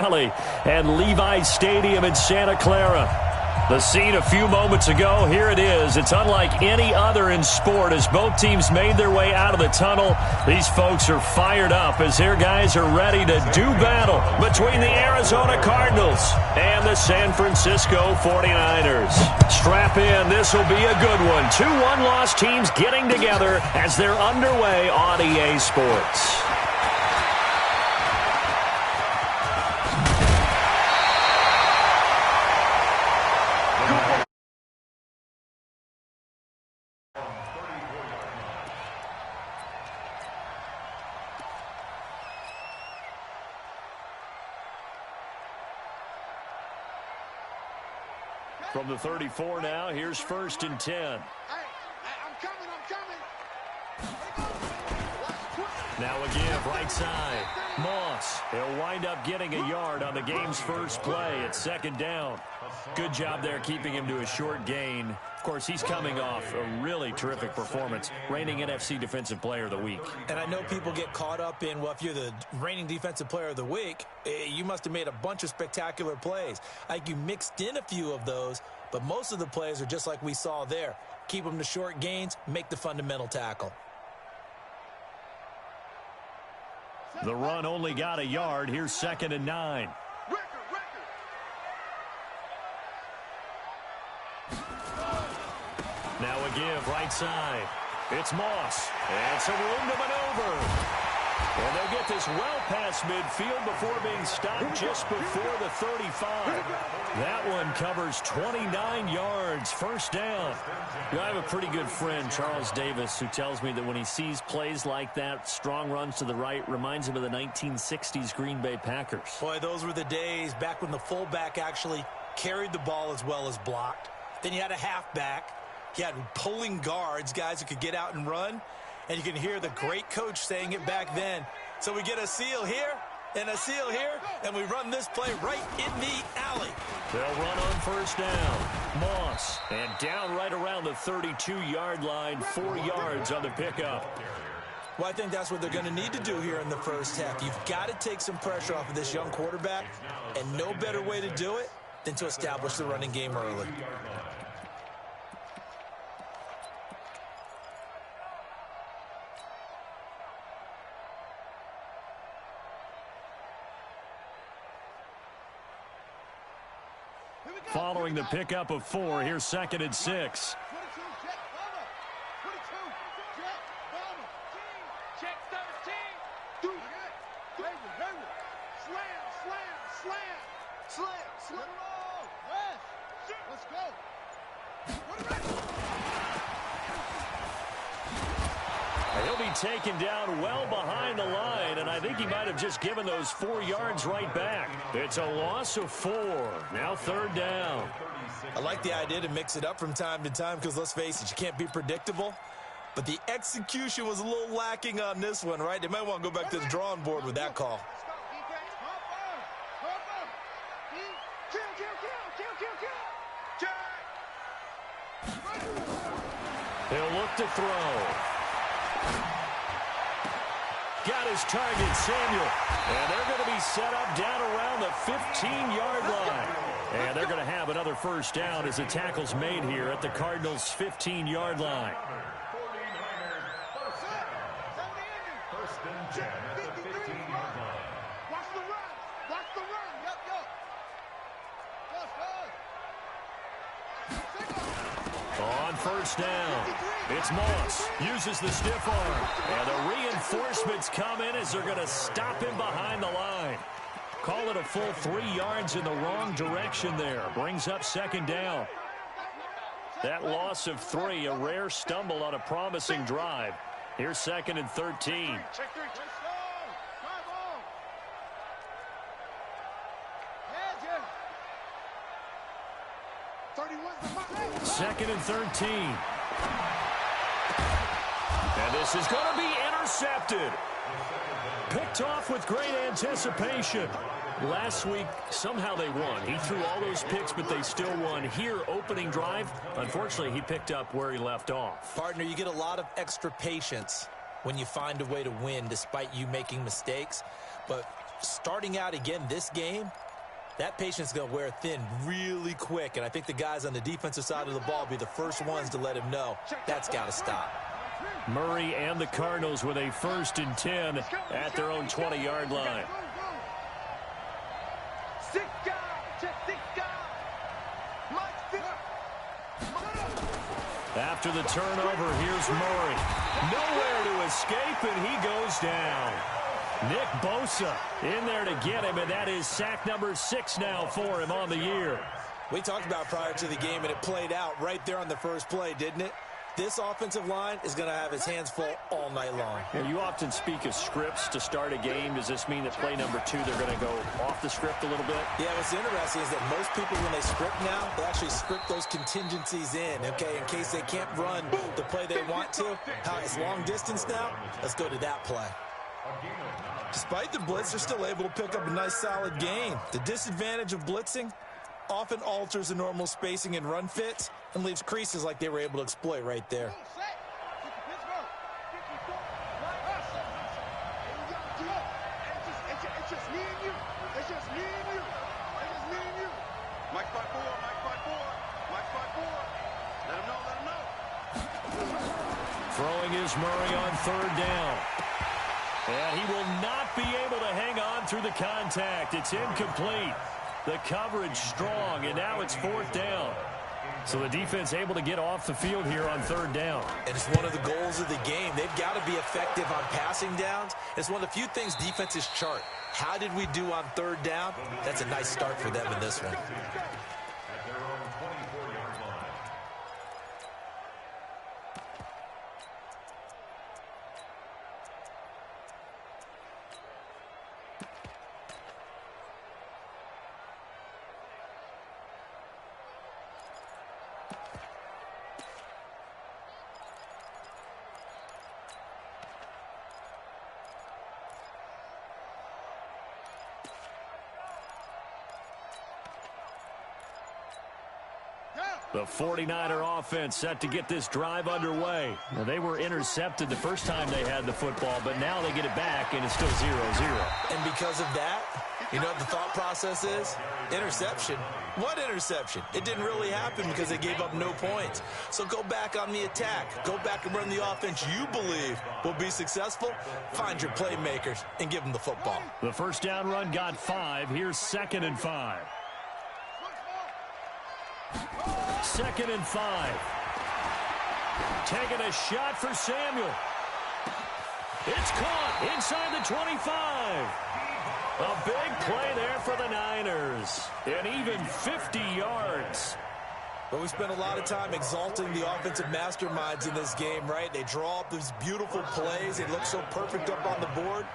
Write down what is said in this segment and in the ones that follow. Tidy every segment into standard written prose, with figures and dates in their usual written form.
And Levi Stadium in Santa Clara. The scene a few moments ago, here it is. It's unlike any other in sport as both teams made their way out of the tunnel. These folks are fired up as their guys are ready to do battle between the Arizona Cardinals and the San Francisco 49ers. Strap in, this will be a good one. Two one-loss teams getting together as they're underway on EA Sports. From the 34 now, here's 1st and 10. I'm coming. Now a give, right side. Moss. He'll wind up getting a yard on the game's first play. It's 2nd down. Good job there keeping him to a short gain. Of course, he's coming off a really terrific performance, reigning NFC Defensive Player of the Week. And I know people get caught up in, well, if you're the reigning Defensive Player of the Week, you must have made a bunch of spectacular plays. I think you mixed in a few of those, but most of the plays are just like we saw there. Keep them to short gains, make the fundamental tackle. The run only got a yard. Here's 2nd and 9. Now a give, right side. It's Moss. And some room to maneuver. And they'll get this well past midfield before being stopped just before the 35. That one covers 29 yards. 1st down. You know, I have a pretty good friend, Charles Davis, who tells me that when he sees plays like that, strong runs to the right, reminds him of the 1960s Green Bay Packers. Boy, those were the days back when the fullback actually carried the ball as well as blocked. Then you had a halfback. You had pulling guards, guys who could get out and run. And you can hear the great coach saying it back then. So we get a seal here and a seal here, and we run this play right in the alley. They'll run on 1st down. Moss. And down right around the 32-yard line, 4 yards on the pickup. Well, I think that's what they're going to need to do here in the first half. You've got to take some pressure off of this young quarterback, and no better way to do it than to establish the running game early. Following the pickup of 4, here's 2nd and 6. He'll be taken down well behind the line, and I think he might have just given those 4 yards right back. It's a loss of 4. Now 3rd down. I like the idea to mix it up from time to time because, let's face it, you can't be predictable. But the execution was a little lacking on this one, right? They might want to go back to the drawing board with that call. He'll look to throw. Got his target, Samuel. And they're going to be set up down around the 15-yard line. And they're going to have another 1st down as the tackle's made here at the Cardinals' 15-yard line. 1st and 10 at the 15-yard line. Watch the run. Watch the run. On 1st down, it's Moss. Uses the stiff arm. And the reinforcements come in as they're going to stop him behind the line. Call it a full 3 yards in the wrong direction there. Brings up 2nd down. That loss of 3, a rare stumble on a promising drive. Here's 2nd and 13. 2nd and 13. And this is going to be intercepted. Picked off with great anticipation. Last week, somehow they won. He threw all those picks, but they still won. Here, opening drive, unfortunately, he picked up where he left off. Partner, you get a lot of extra patience when you find a way to win despite you making mistakes. But starting out again this game, that patience is going to wear thin really quick, and I think the guys on the defensive side of the ball will be the first ones to let him know that's got to stop. Murray and the Cardinals with a 1st and 10 at their own 20-yard line. After the turnover, here's Murray. Nowhere to escape, and he goes down. Nick Bosa in there to get him, and that is sack number 6 now for him on the year. We talked about prior to the game, and it played out right there on the first play, didn't it? This offensive line is going to have his hands full all night long. Well, you often speak of scripts to start a game. Does this mean that play number 2, they're going to go off the script a little bit? Yeah, what's interesting is that most people, when they script now, they actually script those contingencies in, okay, in case they can't run the play they want to. How it's long distance now, let's go to that play. Despite the blitz, they're still able to pick up a nice, solid gain. The disadvantage of blitzing often alters the normal spacing and run fits and leaves creases like they were able to exploit right there. Throwing is Murray on 3rd down. And he will not be able to hang on through the contact. It's incomplete. The coverage strong, and now it's 4th down. So the defense able to get off the field here on 3rd down. And it's one of the goals of the game. They've got to be effective on passing downs. It's one of the few things defenses chart. How did we do on 3rd down? That's a nice start for them in this one. The 49er offense set to get this drive underway. Well, they were intercepted the first time they had the football, but now they get it back, and it's still 0-0. And because of that, you know what the thought process is? Interception. What interception? It didn't really happen because they gave up no points. So go back on the attack. Go back and run the offense you believe will be successful. Find your playmakers and give them the football. The first down run got 5. Here's 2nd and 5. 2nd and 5. Taking a shot for Samuel. It's caught inside the 25. A big play there for the Niners. And even 50 yards. But we spent a lot of time exalting the offensive masterminds in this game, right? They draw up these beautiful plays. They look so perfect up on the board.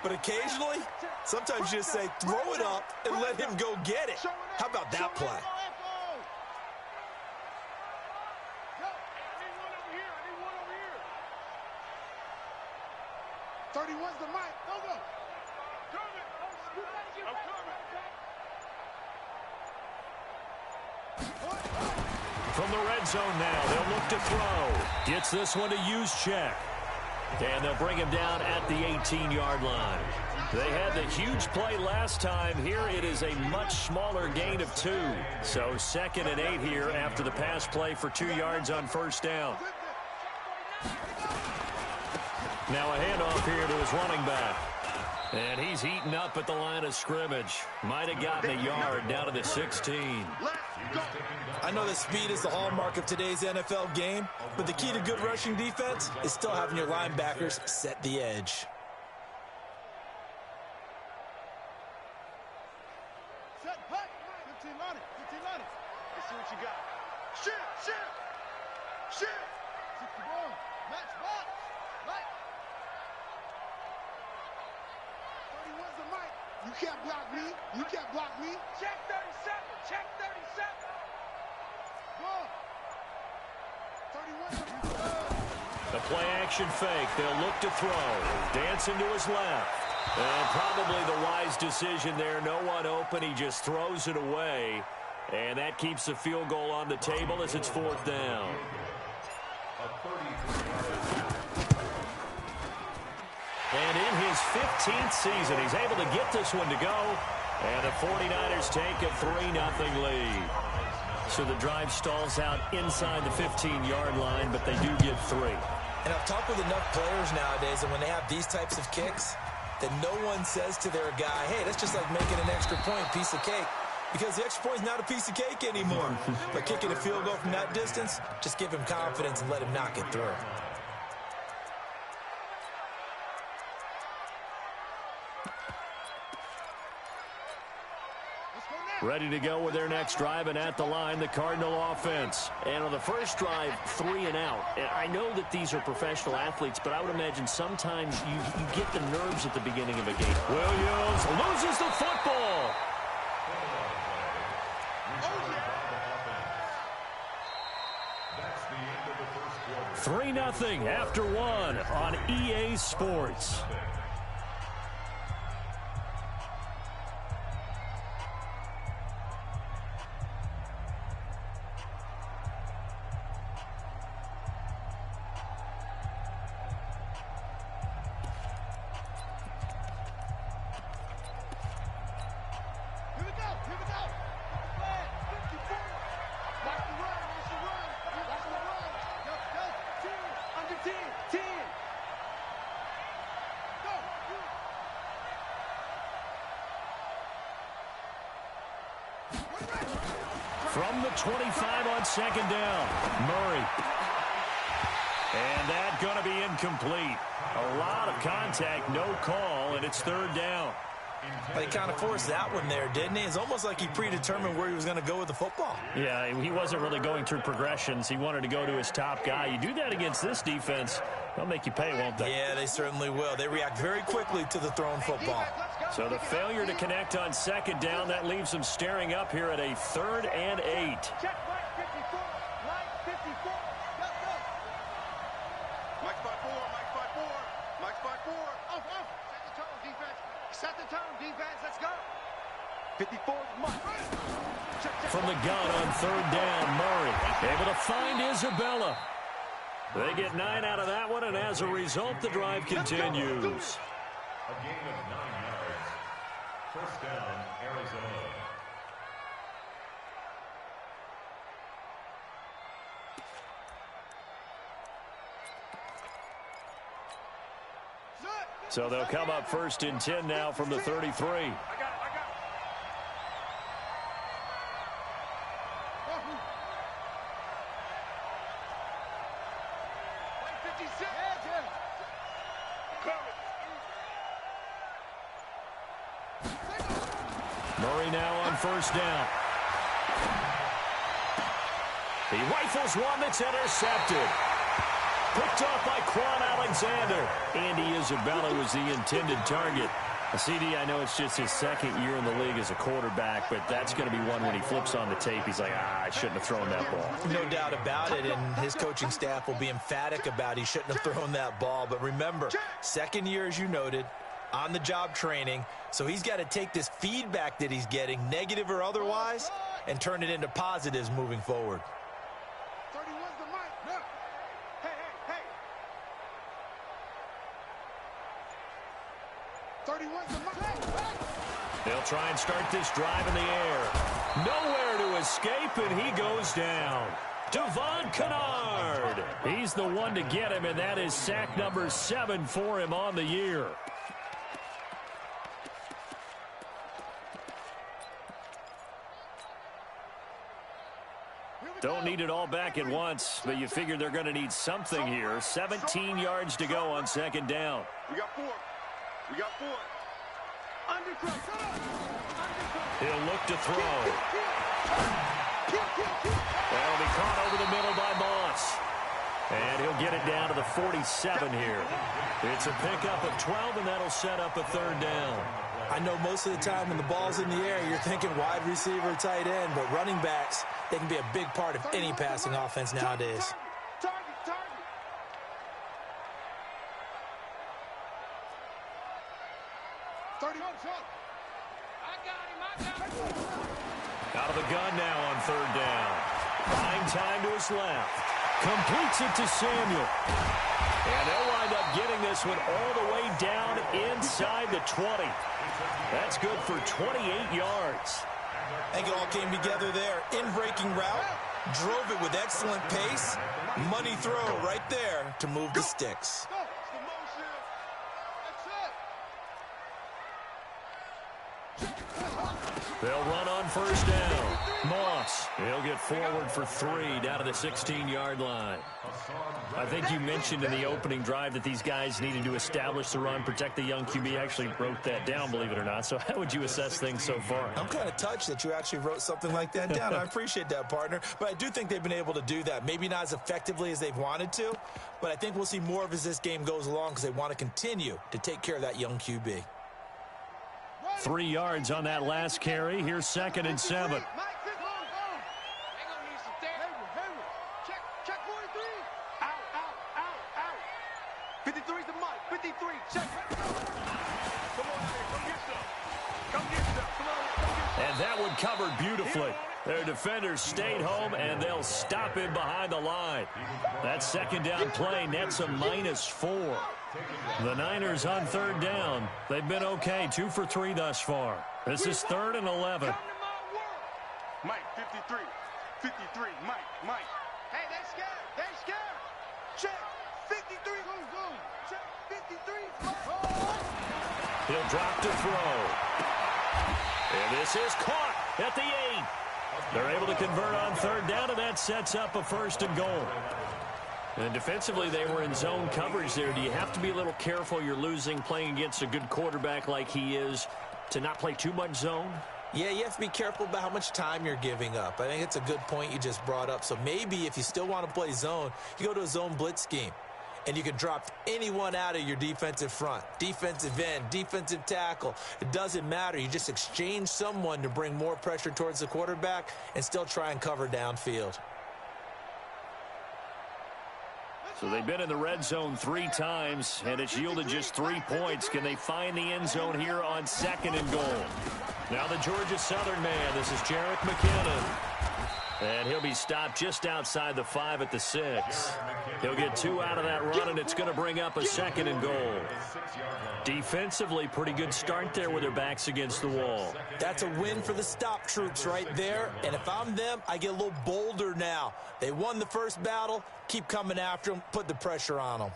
But occasionally, sometimes you just say, throw it up and let him go get it. How about that play? 31's the mic. Go. From the red zone now, they'll look to throw. Gets this one to use check. And they'll bring him down at the 18-yard line. They had the huge play last time. Here it is a much smaller gain of 2. So 2nd and 8 here after the pass play for 2 yards on first down. Now a handoff here to his running back. And he's heating up at the line of scrimmage. Might have gotten a yard down to the 16. I know that speed is the hallmark of today's NFL game, but the key to good rushing defense is still having your linebackers set the edge. Set, hut. 15 on it. Let's see what you got. Shift. 60 ball. Match box. Right. 31's the mic. You can't block me. Check 37. Go. 31's The play action fake. They'll look to throw. Dancing to his left. And probably the wise decision there. No one open. He just throws it away. And that keeps the field goal on the table as it's 4th down. And in his 15th season, he's able to get this one to go. And the 49ers take a 3-0 lead. So the drive stalls out inside the 15-yard line, but they do get 3. And I've talked with enough players nowadays, and when they have these types of kicks, that no one says to their guy, hey, that's just like making an extra point, piece of cake. Because the extra point is not a piece of cake anymore. But kicking a field goal from that distance, just give him confidence and let him knock it through. Ready to go with their next drive, and at the line, the Cardinal offense. And on the first drive, 3 and out. And I know that these are professional athletes, but I would imagine sometimes you get the nerves at the beginning of a game. Williams loses the football. 3-0 after 1 on EA Sports. From the 25 on second down, Murray. And that's going to be incomplete. A lot of contact, no call, and it's 3rd down. But he kind of forced that one there, didn't he? It's almost like he predetermined where he was going to go with the football. Yeah, he wasn't really going through progressions. He wanted to go to his top guy. You do that against this defense, they'll make you pay, won't they? Yeah, they certainly will. They react very quickly to the thrown football. So the failure to connect on second down, that leaves them staring up here at a 3rd and 8. Check Mike 54. Mike 54. Go, go. Mike 54. Mike 54. Mike 54. Off, off. Set the tone, defense. Set the tone, defense. Let's go. 54. Mike. Check, check. From the gun on 3rd down, Murray able to find Isabella. They get 9 out of that one, and as a result, the drive continues. A gain of 9 yards. First down, Arizona. So they'll come up 1st and 10 now from the 33. I got it. Murray now on 1st down. He rifles one that's intercepted. Picked off by Quan Alexander. Andy Isabella was the intended target. CD, I know it's just his 2nd year in the league as a quarterback, but that's going to be one when he flips on the tape. He's like, I shouldn't have thrown that ball. No doubt about it, and his coaching staff will be emphatic about he shouldn't have thrown that ball. But remember, 2nd year, as you noted, on-the-job training, so he's got to take this feedback that he's getting, negative or otherwise, and turn it into positives moving forward. 31's the mic. No. Hey. 31's the mic. They'll try and start this drive in the air. Nowhere to escape, and he goes down. Devon Kennard. He's the one to get him, and that is sack number 7 for him on the year. Don't need it all back at once, but you figure they're going to need something here. 17 yards to go on 2nd down. We got 4. He'll look to throw. That'll be caught over the middle by Moss. And he'll get it down to the 47 here. It's a pickup of 12, and that'll set up a 3rd down. I know most of the time when the ball's in the air, you're thinking wide receiver, tight end, but running backs, they can be a big part of any passing offense nowadays. Target. Out of the gun now on 3rd down. Buying time to his left. Completes it to Samuel. And they'll wind up getting this one all the way down inside the 20. That's good for 28 yards. I think it all came together there. In-breaking route, drove it with excellent pace. Money throw right there to move the sticks. They'll run on first down. Moss, he'll get forward for 3 down to the 16-yard line. I think you mentioned in the opening drive that these guys needed to establish the run, protect the young QB. Actually wrote that down, believe it or not. So how would you assess things so far? I'm kind of touched that you actually wrote something like that down. I appreciate that, partner. But I do think they've been able to do that. Maybe not as effectively as they've wanted to, but I think we'll see more of as this game goes along because they want to continue to take care of that young QB. 3 yards on that last carry. Here's 2nd and 7. Check 43. Out. 53's the mic. 53. Check. Come on, come get some. Come get some. Come on. And that one covered beautifully. Their defenders stayed home, and they'll stop him behind the line. That second down play nets a -4. The Niners on 3rd down. They've been okay, 2 for 3 thus far. This is 3rd and 11. Mike, 53. 53. Mike. Hey, they're scared. Check. 53. Check. 53. He'll drop to throw. And this is caught at the 8. They're able to convert on 3rd down, and that sets up a 1st and goal. And defensively, they were in zone coverage there. Do you have to be a little careful? You're losing, playing against a good quarterback like he is, to not play too much zone? Yeah, you have to be careful about how much time you're giving up. I think it's a good point you just brought up. So maybe if you still want to play zone, you go to a zone blitz scheme. And you can drop anyone out of your defensive front, defensive end, defensive tackle. It doesn't matter. You just exchange someone to bring more pressure towards the quarterback and still try and cover downfield. So they've been in the red zone 3 times, and it's yielded just 3 points. Can they find the end zone here on 2nd and goal? Now the Georgia Southern man. This is Jerick McKinnon. And he'll be stopped just outside the 5 at the 6. He'll get 2 out of that run, and it's going to bring up a 2nd and goal. Defensively, pretty good start there with their backs against the wall. That's a win for the stop troops right there. And if I'm them, I get a little bolder now. They won the first battle. Keep coming after them. Put the pressure on them.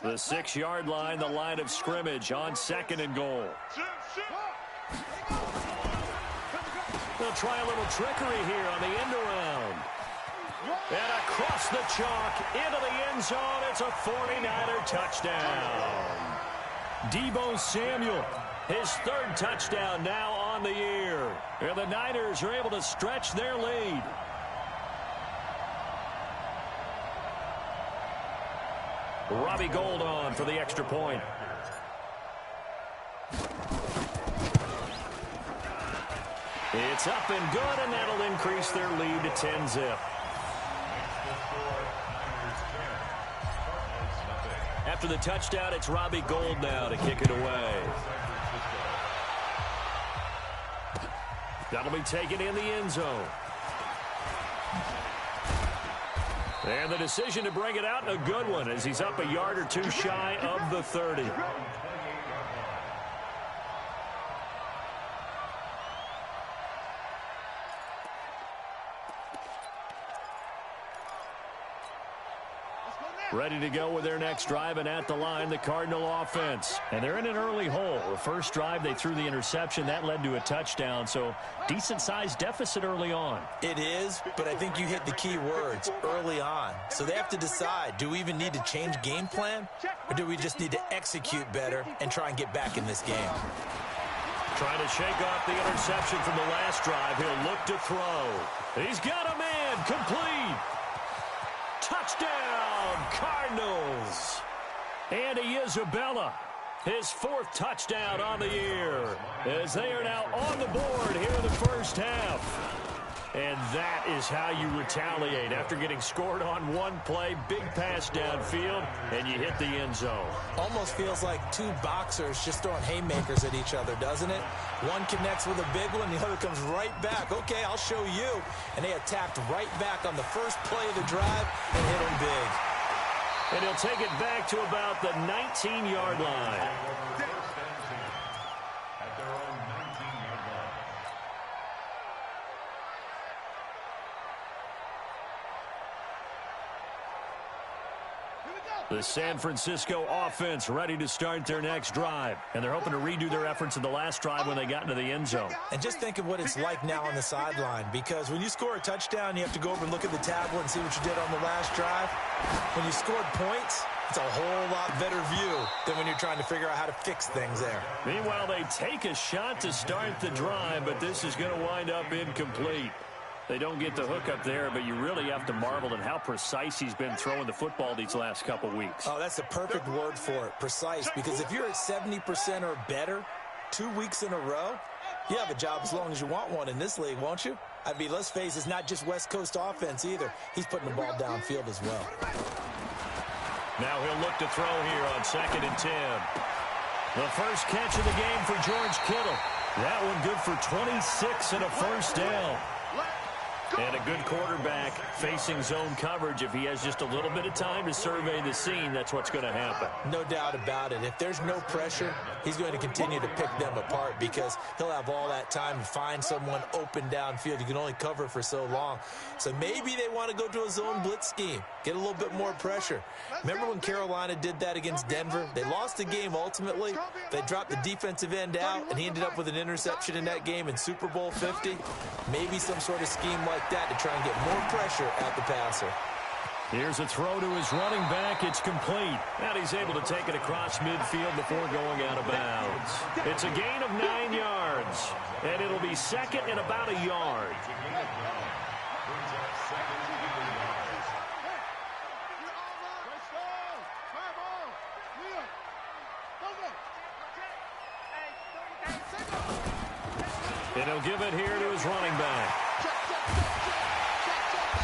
The 6-yard line, the line of scrimmage on 2nd and goal. They'll try a little trickery here on the end around. And across the chalk into the end zone. It's a 49er touchdown. Deebo Samuel, his 3rd touchdown now on the year. And the Niners are able to stretch their lead. Robbie Gould on for the extra point. It's up and good, and that'll increase their lead to 10-zip. After the touchdown, it's Robbie Gould now to kick it away. That'll be taken in the end zone. And the decision to bring it out, a good one, as he's up a yard or 2 shy of the 30. Ready to go with their next drive, and at the line, the Cardinal offense. And they're in an early hole. The first drive, they threw the interception. That led to a touchdown, so decent-sized deficit early on. It is, but I think you hit the key words, early on. So they have to decide, do we even need to change game plan, or do we just need to execute better and try and get back in this game? Trying to shake off the interception from the last drive. He'll look to throw. He's got a man, complete. Touchdown, Cardinals. Andy Isabella, his 4th touchdown on the year, as they are now on the board here in the first half. And that is how you retaliate. After getting scored on one play, big pass downfield, and you hit the end zone. Almost feels like two boxers just throwing haymakers at each other, doesn't it? One connects with a big one, the other comes right back. Okay, I'll show you. And they attacked right back on the first play of the drive and hit him big. And he'll take it back to about the 19-yard line. At their own 19-yard line. The San Francisco offense ready to start their next drive. And they're hoping to redo their efforts in the last drive when they got into the end zone. And just think of what it's like now on the sideline, because when you score a touchdown, you have to go over and look at the tablet and see what you did on the last drive. When you scored points, it's a whole lot better view than when you're trying to figure out how to fix things there. Meanwhile, they take a shot to start the drive, but this is going to wind up incomplete. They don't get the hook up there, but you really have to marvel at how precise he's been throwing the football these last couple weeks. Oh, that's the perfect word for it, precise, because if you're at 70% or better 2 weeks in a row, you have a job as long as you want one in this league, won't you? I mean, let's face it, it's not just West Coast offense either. He's putting the ball downfield as well. Now he'll look to throw here on 2nd and 10. The first catch of the game for George Kittle. That one good for 26 and a first down. And a good quarterback facing zone coverage. If he has just a little bit of time to survey the scene, that's what's going to happen. No doubt about it. If there's no pressure, he's going to continue to pick them apart because he'll have all that time to find someone open downfield. You can only cover for so long. So maybe they want to go to a zone blitz scheme, get a little bit more pressure. Remember when Carolina did that against Denver? They lost the game ultimately. They dropped the defensive end out, and he ended up with an interception in that game in Super Bowl 50. Maybe some sort of scheme like that to try and get more pressure at the passer. Here's a throw to his running back. It's complete. And he's able to take it across midfield before going out of bounds. It's a gain of 9 yards. And it'll be second and about a yard. And he'll give it here to his running back.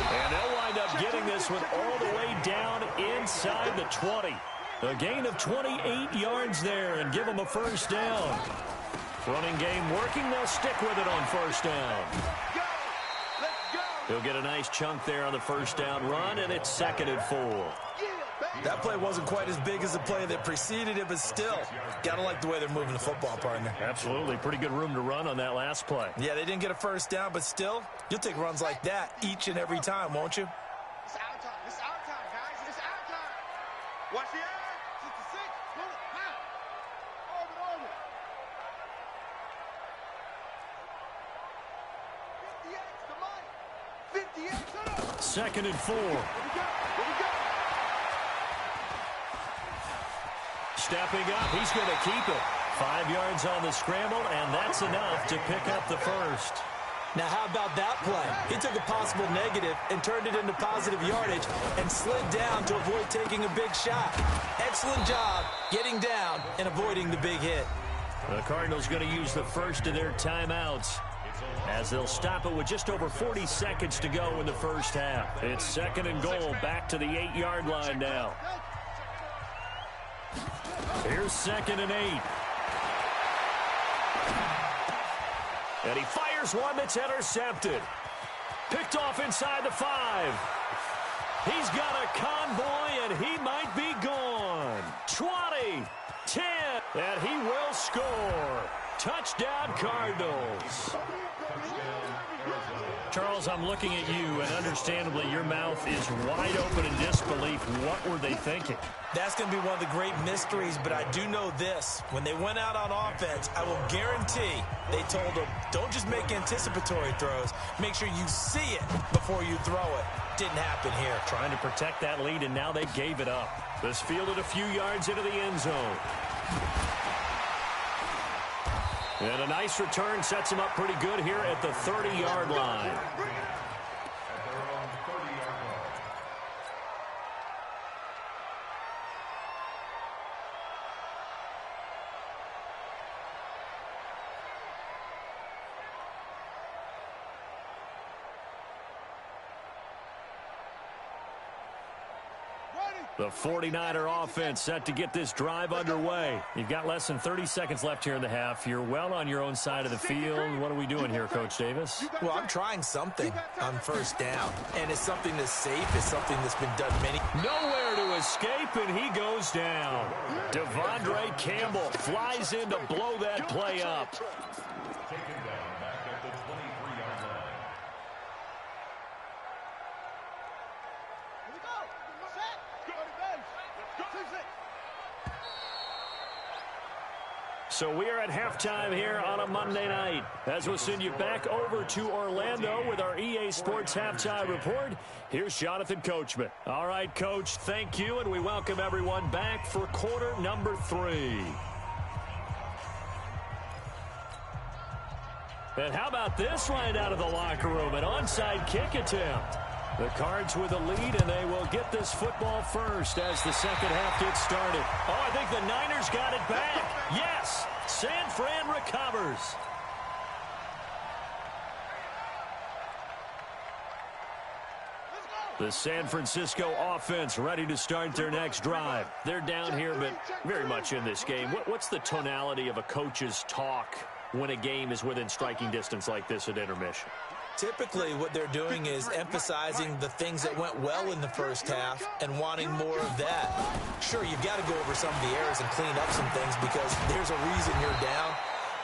And they'll wind up getting this one all the way down inside the 20. A gain of 28 yards there and give them a first down. Running game working. They'll stick with it on first down. He'll get a nice chunk there on the first down run, and it's 2nd and 4. That play wasn't quite as big as the play that preceded it, but still, got to like the way they're moving the football, partner. Absolutely. Pretty good room to run on that last play. Yeah, they didn't get a first down, but still, you'll take runs like that each and every time, won't you? It's our time. It's our time, guys. It's our time. Watch the air. 66. Pull it. High. Over. 58 to Mike. 58 to the. 2nd and 4. Here we go. Stepping up, he's going to keep it. 5 yards on the scramble, and that's enough to pick up the first. Now, how about that play? He took a possible negative and turned it into positive yardage and slid down to avoid taking a big shot. Excellent job getting down and avoiding the big hit. The Cardinals going to use the first of their timeouts as they'll stop it with just over 40 seconds to go in the first half. It's 2nd and goal, back to the 8-yard line now. Here's 2nd and 8. And he fires one that's intercepted. Picked off inside the 5. He's got a convoy, and he might be gone. 20, 10, and he will score. Touchdown, Cardinals. Charles, I'm looking at you, and understandably, your mouth is wide open in disbelief. What were they thinking? That's going to be one of the great mysteries, but I do know this. When they went out on offense, I will guarantee they told them, don't just make anticipatory throws. Make sure you see it before you throw it. Didn't happen here. Trying to protect that lead, and now they gave it up. This fielded a few yards into the end zone. And a nice return sets him up pretty good here at the 30-yard line. The 49er offense set to get this drive underway. You've got less than 30 seconds left here in the half. You're well on your own side of the field. What are we doing here, Coach Davis? Well, I'm trying something on first down, and it's something that's safe. It's something that's been done many. Nowhere to escape, and he goes down. Devondre Campbell flies in to blow that play up. Taken down back at the 23-yard line. Here we go. Set. Go to bench. Let's go. 6-6. So we are at halftime here on a Monday night. As we'll send you back over to Orlando with our EA Sports Halftime Report, here's Jonathan Coachman. All right, Coach, thank you, and we welcome everyone back for quarter number 3. And how about this right out of the locker room? An onside kick attempt. The Cards with a lead, and they will get this football first as the second half gets started. Oh, I think the Niners got it back. Yes, San Fran recovers. The San Francisco offense ready to start their next drive. They're down here, but very much in this game. What's the tonality of a coach's talk when a game is within striking distance like this at intermission? Typically, what they're doing is emphasizing the things that went well in the first half and wanting more of that. Sure, you've got to go over some of the errors and clean up some things because there's a reason you're down.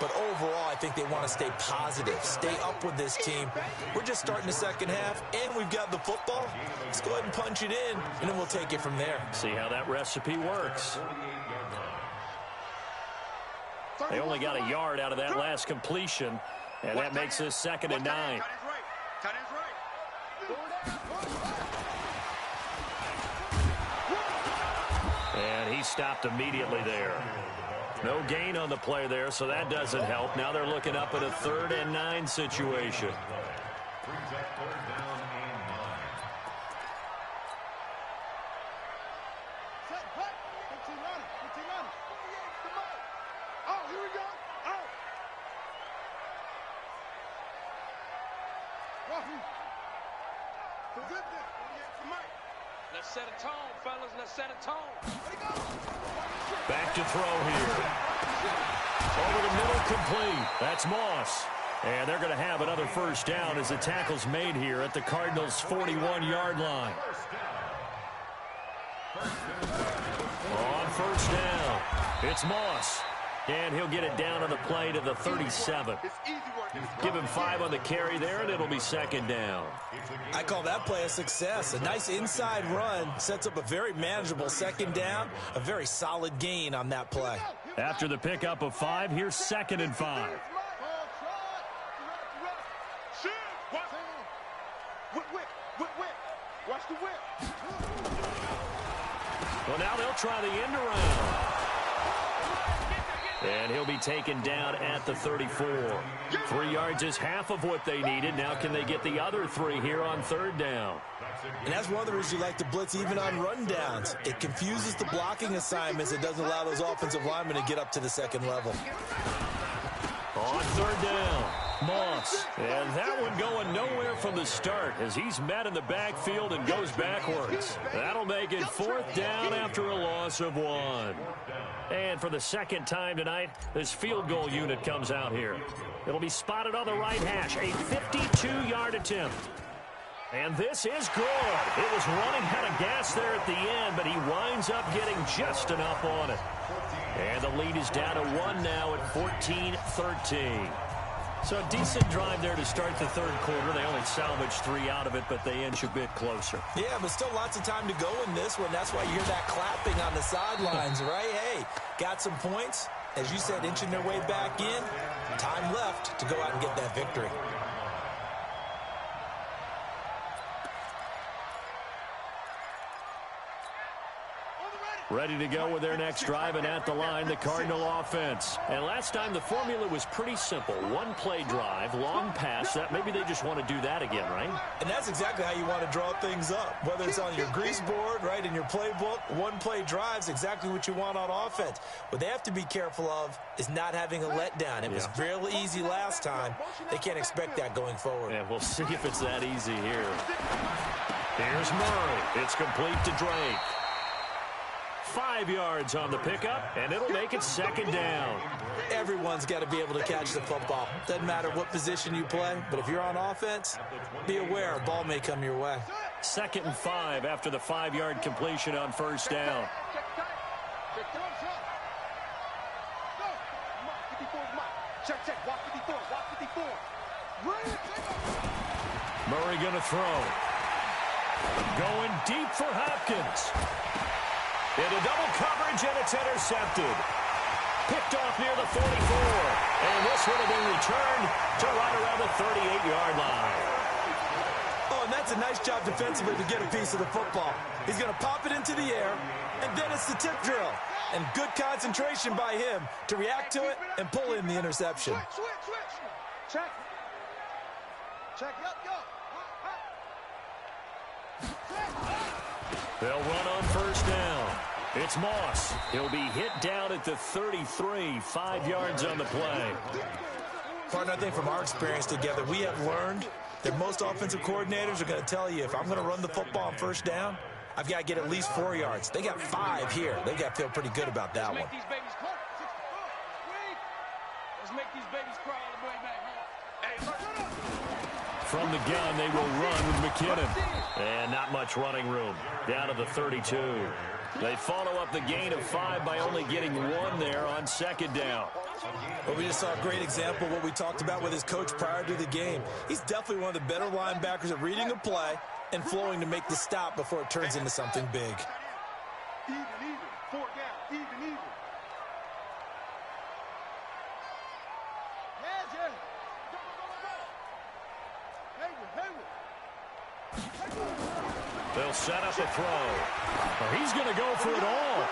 But overall, I think they want to stay positive, stay up with this team. We're just starting the second half, and we've got the football. Let's go ahead and punch it in, and then we'll take it from there. See how that recipe works. They only got a yard out of that last completion, and that makes this 2nd and 9. Tight end's right. And he stopped immediately there. No gain on the play there, so that doesn't help. Now they're looking up at a 3rd and 9 situation. Brings up 3rd down and 9. Set, cut. 15 running. 15 running. Come on. Oh, here we go. Oh. Let's set a tone, fellas. Let's set a tone. Back to throw here. Over the middle, complete. That's Moss. And they're going to have another first down as the tackle's made here at the Cardinals' 41-yard line. On first down, it's Moss. And he'll get it down on the play to the 37. Give him 5 on the carry there, and it'll be 2nd down. I call that play a success. A nice inside run sets up a very manageable 2nd down, a very solid gain on that play. After the pickup of 5, here's 2nd and 5. Watch the whip. Well, now they'll try the end around. And he'll be taken down at the 34. 3 yards is half of what they needed. Now can they get the other 3 here on 3rd down? And that's one of the reasons you like to blitz even on rundowns. It confuses the blocking assignments. It doesn't allow those offensive linemen to get up to the 2nd level. On 3rd down, Moss. And that one going nowhere from the start as he's met in the backfield and goes backwards. That'll make it 4th down after a loss of 1. And for the 2nd time tonight, this field goal unit comes out here. It'll be spotted on the right hash, a 52-yard attempt. And this is good. It was running out of gas there at the end, but he winds up getting just enough on it. And the lead is down to 1 now at 14-13. So a decent drive there to start the 3rd quarter. They only salvaged 3 out of it, but they inch a bit closer. Yeah, but still lots of time to go in this one. That's why you hear that clapping on the sidelines, right? Hey, got some points. As you said, inching their way back in. Time left to go out and get that victory. Ready to go with their next drive, and at the line, the Cardinal offense. And last time, the formula was pretty simple. 1-play drive, long pass. That maybe they just want to do that again, right? And that's exactly how you want to draw things up. Whether it's on your grease board, right, in your playbook, 1-play drive's exactly what you want on offense. What they have to be careful of is not having a letdown. It was really easy last time. They can't expect that going forward. Yeah, we'll see if it's that easy here. Here's Murray. It's complete to Drake. 5 yards on the pickup, and it'll make it second down. Everyone's got to be able to catch the football. Doesn't matter what position you play, but if you're on offense, be aware a ball may come your way. 2nd and 5 after the 5-yard completion on first down. Murray going to throw. Going deep for Hopkins. Into double coverage, and it's intercepted. Picked off near the 44. And this one will be returned to right around the 38-yard line. Oh, and that's a nice job defensively to get a piece of the football. He's going to pop it into the air, and then it's the tip drill. And good concentration by him to react to it and pull in the interception. Switch. Check. Yup. They'll run on first down. It's Moss. He'll be hit down at the 33, 5 yards on the play. Partner, I think from our experience together, we have learned that most offensive coordinators are going to tell you, if I'm going to run the football on first down, I've got to get at least 4 yards. They got 5 here. They got to feel pretty good about that one. Let's make these babies cry all the way back home. From the gun, they will run with McKinnon. And not much running room. Down to the 32. They follow up the gain of 5 by only getting 1 there on second down. Well, we just saw a great example of what we talked about with his coach prior to the game. He's definitely one of the better linebackers at reading a play and flowing to make the stop before it turns into something big. Even. 4 down. Even. They'll set up a throw. Well, he's going to go for it all.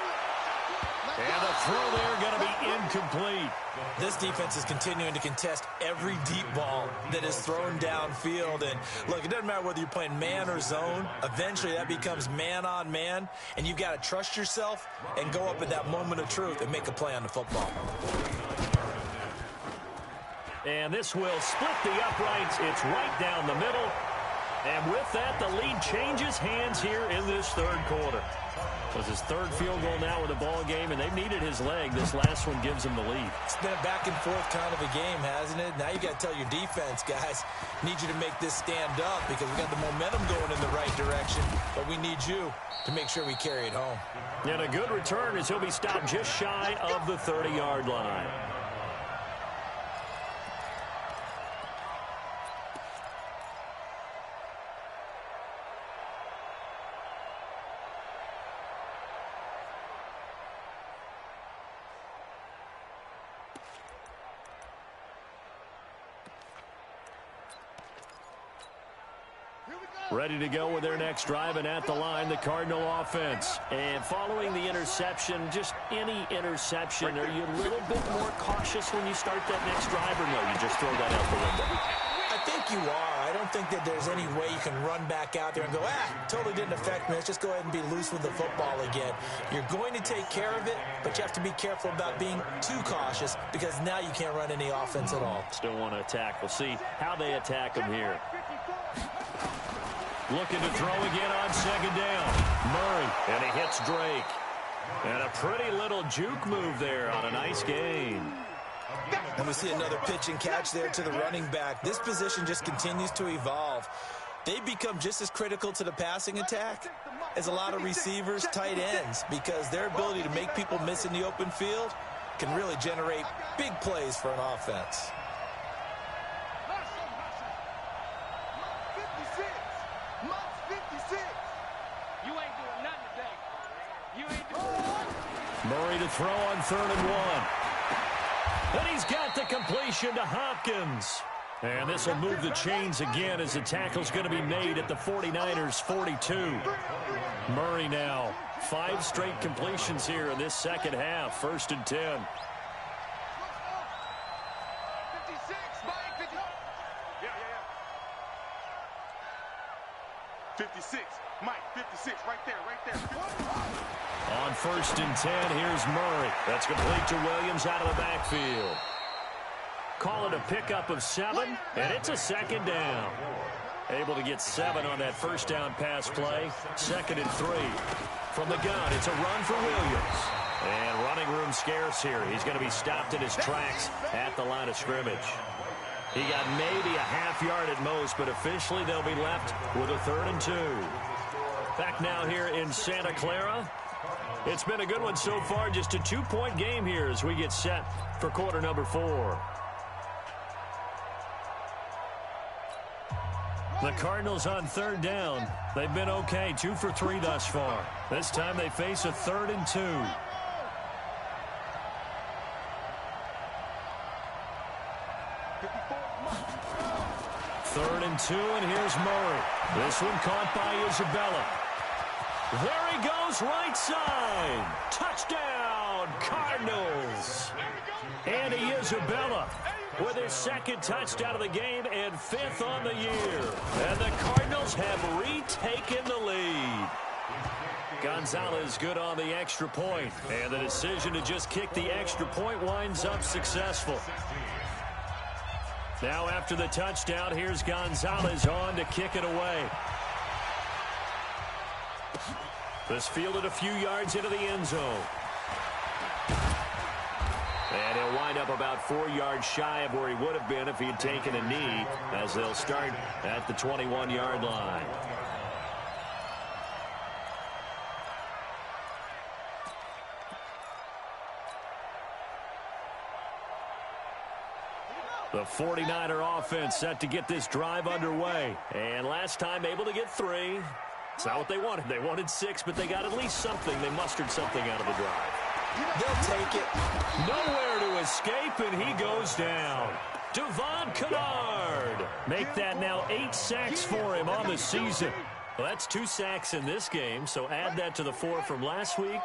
And the throw there going to be incomplete. This defense is continuing to contest every deep ball that is thrown downfield. And look, it doesn't matter whether you're playing man or zone. Eventually that becomes man on man. And you've got to trust yourself and go up at that moment of truth and make a play on the football. And this will split the uprights. It's right down the middle. And with that, the lead changes hands here in this third quarter. It was his 3rd field goal now in the ball game, and they've needed his leg. This last one gives him the lead. It's been a back and forth kind of a game, hasn't it? Now you got to tell your defense, guys, need you to make this stand up because we got the momentum going in the right direction, but we need you to make sure we carry it home. And a good return as he'll be stopped just shy of the 30-yard line. Ready to go with their next drive, and at the line, the Cardinal offense. And following the interception, just any interception, are you a little bit more cautious when you start that next drive, or no, you just throw that out the window? I think you are. I don't think that there's any way you can run back out there and go, totally didn't affect me. Let's just go ahead and be loose with the football again. You're going to take care of it, but you have to be careful about being too cautious because now you can't run any offense at all. Still want to attack. We'll see how they attack him here. Looking to throw again on second down. Murray, and he hits Drake. And a pretty little juke move there on a nice gain. And we see another pitch and catch there to the running back. This position just continues to evolve. They become just as critical to the passing attack as a lot of receivers, tight ends, because their ability to make people miss in the open field can really generate big plays for an offense. Murray to throw on 3rd and 1. And he's got the completion to Hopkins. And this will move the chains again as the tackle's going to be made at the 49ers' 42. Murray now, 5 straight completions here in this second half. 1st and 10. 56, Mike, 56, right there. On 1st and 10, here's Murray. That's complete to Williams out of the backfield. Call it a pickup of 7, and it's a 2nd down. Able to get 7 on that 1st down pass play. 2nd and 3 from the gun. It's a run for Williams. And running room scarce here. He's going to be stopped in his tracks at the line of scrimmage. He got maybe a half yard at most, but officially they'll be left with a 3rd and 2. Back now here in Santa Clara. It's been a good one so far. Just a 2-point game here as we get set for quarter number 4. The Cardinals on 3rd down. They've been okay, 2 for 3 thus far. This time they face a 3rd and 2. 3rd and 2, and here's Murray. This one caught by Isabella. There he goes, right side. Touchdown, Cardinals. Andy Isabella with his 2nd touchdown of the game and 5th on the year. And the Cardinals have retaken the lead. Gonzalez good on the extra point. And the decision to just kick the extra point winds up successful. Now after the touchdown, here's Gonzalez on to kick it away. This fielded a few yards into the end zone. And he'll wind up about 4 yards shy of where he would have been if he had taken a knee, as they'll start at the 21-yard line. The 49er offense set to get this drive underway. And last time able to get 3. It's not what they wanted. They wanted 6, but they got at least something. They mustered something out of the drive. They'll take it. Nowhere to escape, and he goes down. Devon Kennard. Make that now 8 sacks for him on the season. Well, that's 2 sacks in this game, so add that to the 4 from last week.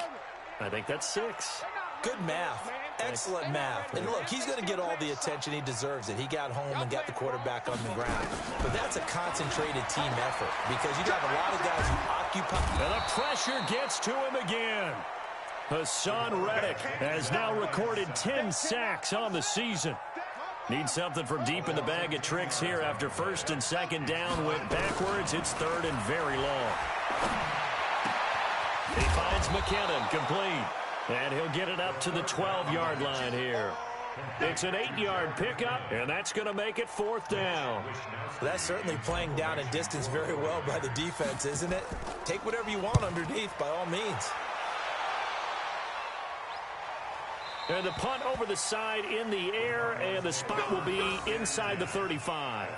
I think that's 6. Good math. Excellent math. And look, he's going to get all the attention. He deserves it. He got home and got the quarterback on the ground. But that's a concentrated team effort because you got a lot of guys who occupy. And the pressure gets to him again. Hassan Reddick has now recorded 10 sacks on the season. Needs something from deep in the bag of tricks here after 1st and 2nd down went backwards. It's 3rd and very long. He finds McKinnon complete. And he'll get it up to the 12-yard line here. It's an 8-yard pickup, and that's going to make it 4th down. That's certainly playing down and distance very well by the defense, isn't it? Take whatever you want underneath, by all means. And the punt over the side in the air, and the spot will be inside the 35.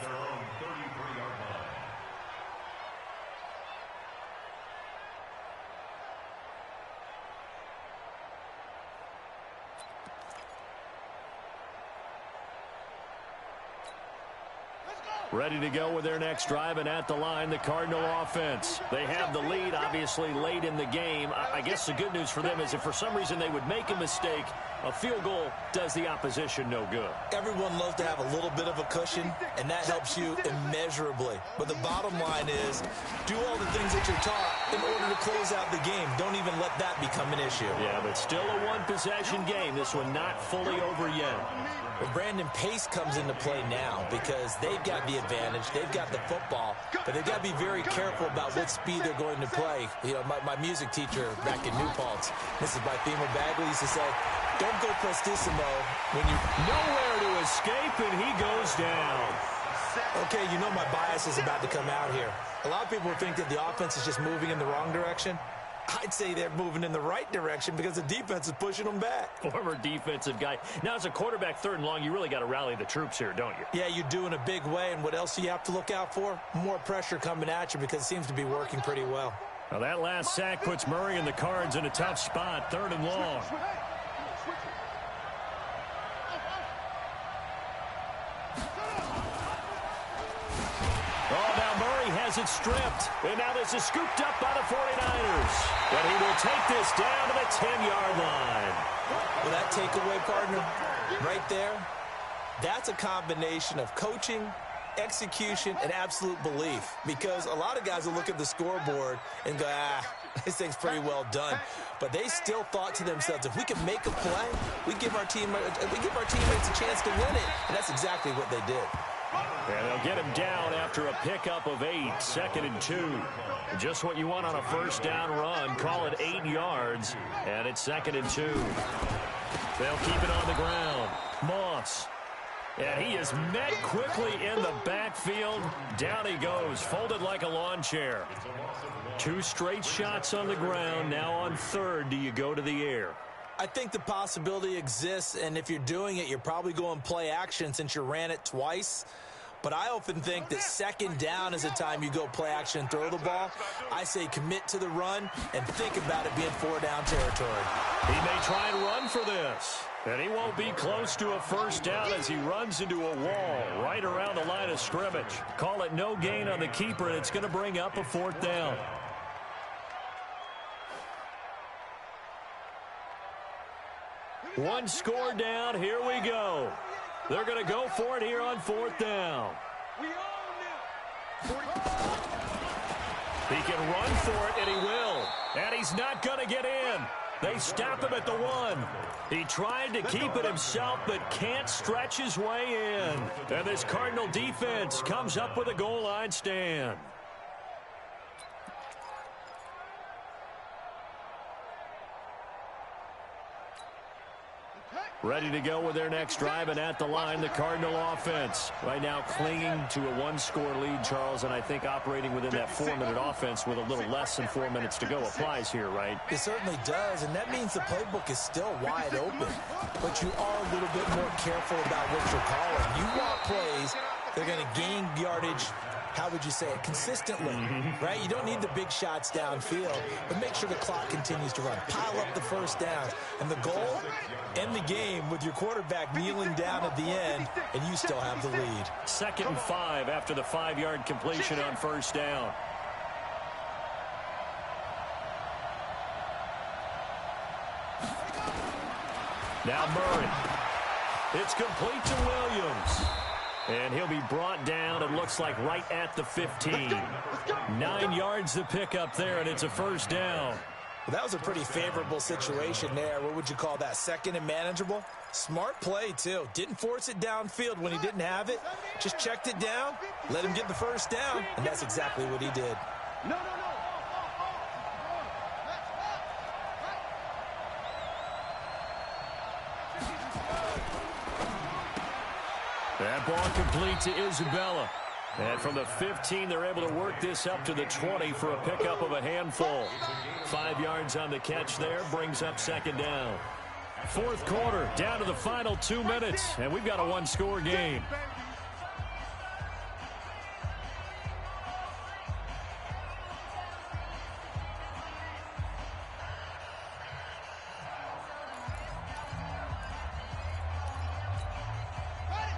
Ready to go with their next drive, and at the line, the Cardinal offense. They have the lead, obviously, late in the game. I guess the good news for them is if for some reason they would make a mistake, a field goal does the opposition no good. Everyone loves to have a little bit of a cushion, and that helps you immeasurably. But the bottom line is, do all the things that you're taught in order to close out the game. Don't even let that become an issue. Yeah, but still a one-possession game. This one not fully over yet. Well, Brandon, pace comes into play now because they've got the advantage. They've got the football, but they've got to be very careful about what speed they're going to play. You know, my music teacher back in New Paltz, Mrs. Bythema Bagley, used to say, don't go prestissimo when you... Nowhere to escape, and he goes down. Okay, you know my bias is about to come out here. A lot of people think that the offense is just moving in the wrong direction. I'd say they're moving in the right direction because the defense is pushing them back. Former defensive guy. Now, as a quarterback 3rd and long, you really got to rally the troops here, don't you? Yeah, you do in a big way. And what else do you have to look out for? More pressure coming at you because it seems to be working pretty well. Now, that last sack puts Murray and the Cards in a tough spot, 3rd and long. Oh, now Murray has it stripped. And now this is scooped up by the 49ers. But he will take this down to the 10-yard line. Well, that takeaway, partner, right there, that's a combination of coaching, execution, and absolute belief. Because a lot of guys will look at the scoreboard and go, this thing's pretty well done. But they still thought to themselves, if we can make a play, we give our teammates a chance to win it. And that's exactly what they did. And they'll get him down after a pickup of 8, 2nd and 2. Just what you want on a first down run. Call it 8 yards, and it's 2nd and 2. They'll keep it on the ground. Moss. And he is met quickly in the backfield. Down he goes, folded like a lawn chair. 2 straight shots on the ground. Now on 3rd, do you go to the air? I think the possibility exists, and if you're doing it, you're probably going play action since you ran it twice. But I often think that 2nd down is the time you go play action and throw the ball. I say commit to the run and think about it being 4-down territory. He may try and run for this. And he won't be close to a first down as he runs into a wall right around the line of scrimmage. Call it no gain on the keeper, and it's going to bring up a 4th down. One score down. Here we go. They're going to go for it here on 4th down. He can run for it, and he will. And he's not going to get in. They stop him at the 1. He tried to keep it himself, but can't stretch his way in. And this Cardinal defense comes up with a goal line stand. Ready to go with their next drive, and at the line, the Cardinal offense. Right now clinging to a 1-score lead, Charles, and I think operating within that 4-minute offense with a little less than 4 minutes to go applies here, right? It certainly does, and that means the playbook is still wide open. But you are a little bit more careful about what you're calling. You want plays that are going to gain yardage, how would you say it, consistently, right? You don't need the big shots downfield, but make sure the clock continues to run. Pile up the first downs. And the goal, end the game with your quarterback kneeling down at the end, and you still have the lead. 2nd and 5 after the 5-yard completion on first down. Now Murray. It's complete to Williams. And he'll be brought down, it looks like, right at the 15. 9 yards to pick up there, and it's a first down. Well, that was a pretty favorable situation there. What would you call that, 2nd and manageable? Smart play, too. Didn't force it downfield when he didn't have it. Just checked it down, let him get the first down, and that's exactly what he did. No. That ball complete to Isabella. And from the 15, they're able to work this up to the 20 for a pickup of a handful. 5 yards on the catch there, brings up 2nd down. 4th quarter, down to the final 2 minutes, and we've got a 1-score game.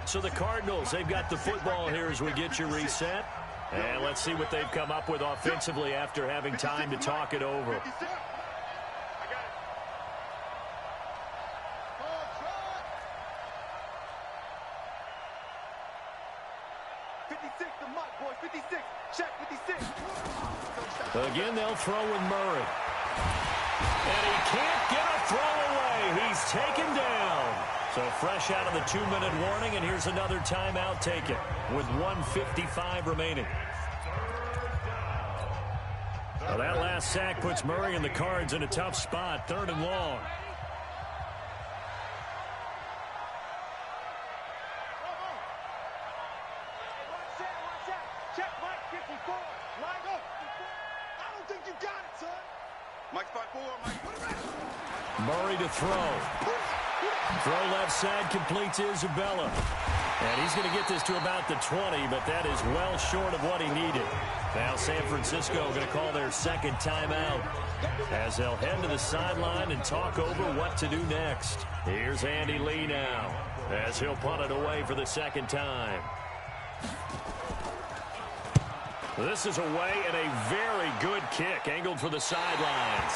So the Cardinals, they've got the football here as we get you reset. And let's see what they've come up with offensively after having time to talk it over. Again, they'll throw with Murray. And he can't get a throw away. He's taken down. So fresh out of the 2-minute warning, and here's another timeout taken with 1:55 remaining. Well, that last sack puts Murray and the Cards in a tough spot, 3rd and long. Murray to throw. Throw left side, complete to Isabella. And he's going to get this to about the 20, but that is well short of what he needed. Now San Francisco going to call their 2nd timeout as they'll head to the sideline and talk over what to do next. Here's Andy Lee now as he'll punt it away for the 2nd time. This is away and a very good kick angled for the sidelines.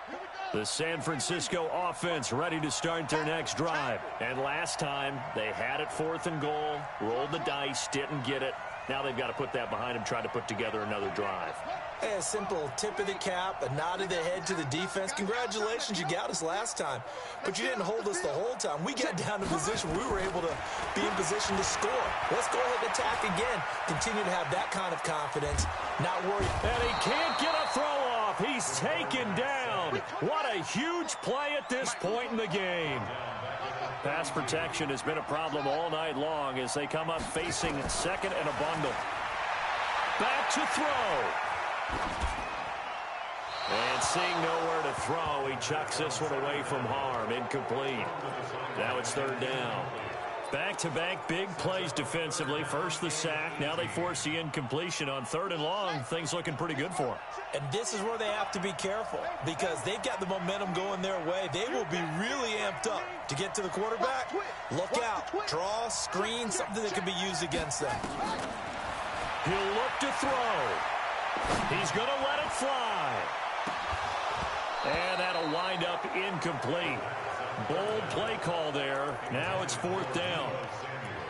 Here we go. The San Francisco offense ready to start their next drive. And last time, they had it 4th and goal, rolled the dice, didn't get it. Now they've got to put that behind them, try to put together another drive. Hey, a simple tip of the cap, a nod of the head to the defense. Congratulations, you got us last time. But you didn't hold us the whole time. We got down to position. We were able to be in position to score. Let's go ahead and attack again. Continue to have that kind of confidence. Not worried. And he can't get a throw off. He's taken down. What a huge play at this point in the game. Pass protection has been a problem all night long as they come up facing 2nd and a bundle. Back to throw. And seeing nowhere to throw, he chucks this one away from harm. Incomplete. Now it's 3rd down. Back-to-back big plays defensively. First the sack. Now they force the incompletion on 3rd and long. Things looking pretty good for them. And this is where they have to be careful because they've got the momentum going their way. They will be really amped up to get to the quarterback. Look out. Draw, screen, something that can be used against them. He'll look to throw. He's going to let it fly. And that'll wind up incomplete. Bold play call there. Now it's 4th down.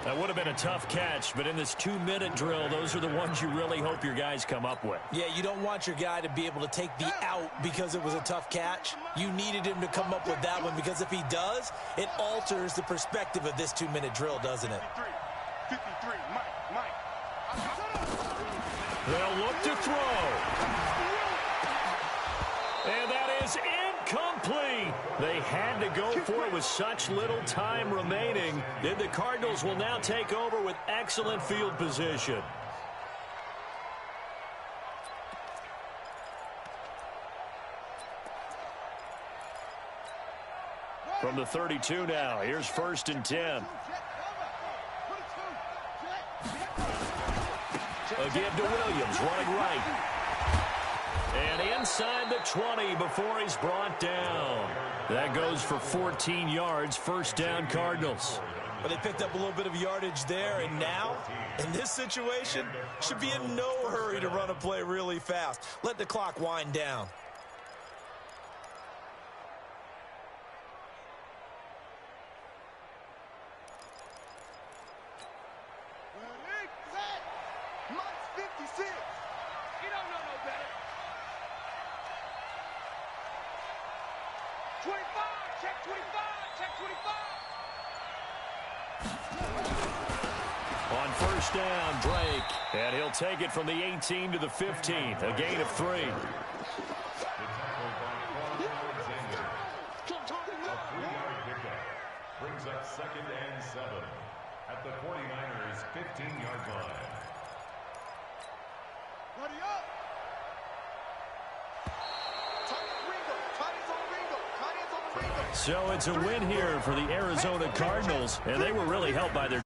That would have been a tough catch, but in this 2-minute drill, those are the ones you really hope your guys come up with. Yeah, you don't want your guy to be able to take the out because it was a tough catch. You needed him to come up with that one because if he does, it alters the perspective of this 2-minute drill, doesn't it? 53, Mike. They'll look to throw. And that is incomplete. They had to go for it with such little time remaining. Then the Cardinals will now take over with excellent field position. From the 32 now, here's 1st and 10. Again to Williams, running right. And inside the 20 before he's brought down. That goes for 14 yards, 1st down Cardinals. But they picked up a little bit of yardage there, and now, in this situation, should be in no hurry to run a play really fast. Let the clock wind down. Mike's 56. You don't know no better. 25, check 25, check 25. On 1st down, Drake. And he'll take it from the 18 to the 15. A gain of 3. Brings up 2nd and 7 at the 49ers 15-yard line. Ready up. So it's a win here for the Arizona Cardinals, and they were really helped by their